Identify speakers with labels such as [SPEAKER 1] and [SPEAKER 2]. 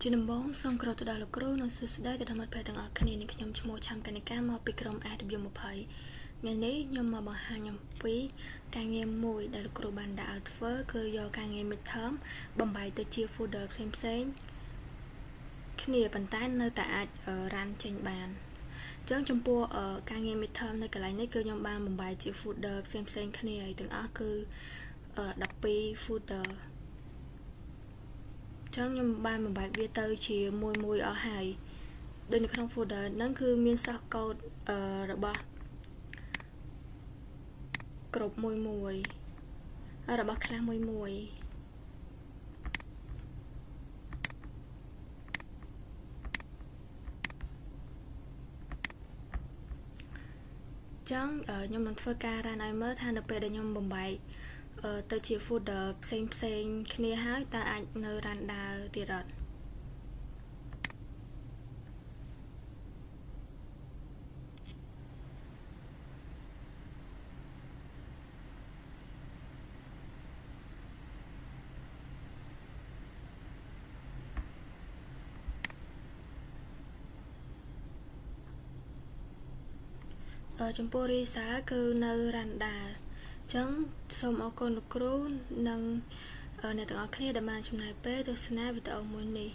[SPEAKER 1] ជាដំបូងសូមគោរពទៅដល់លោកគ្រូនិងសួស្តីទៅដល់មិត្តភ័ក្តិទាំងអស់គ្នានាងខ្ញុំឈ្មោះឆាំកនិកាមកពីក្រុម AW20 ថ្ងៃនេះខ្ញុំមកបង្ហាញអំពីការងារមួយដែលលោកគ្រូបានដាក់ឲ្យធ្វើគឺយកការងារ midterm បំបែកទៅជា folder ផ្សេងៗគ្នាប៉ុន្តែនៅតែអាចរ៉ាន់ចេញបានអញ្ចឹងចំពោះការងារ midterm នៅកន្លែងនេះគឺខ្ញុំបានបំបែកជា folder ផ្សេងៗគ្នាហើយទាំងអស់គឺ12 folderចឹងខ្ញុំបានបំបែកវាទៅជាមួយអស់ហើយដូចនៅក្នុង folder ហ្នឹងគឺមានសោះកូដរបស់គ្រប់មួយរបស់ខ្លះមួយចឹងខ្ញុំនឹងធ្វើការរ៉ានឲ្យមើលថានៅពេលដែលខ្ញុំបំបែកទៅជា folder ផ្សេងគ្នាហើយតើអាចនៅរ៉ានដើរទៀតអត់ចំពោះ result គឺនៅរ៉ានដាអញ្ចឹងសូមអរគុណលោកគ្រូនិងអ្នកទាំងអស់គ្នាដែលបានចំណាយពេលទស្សនាវីដេអូមួយនេះ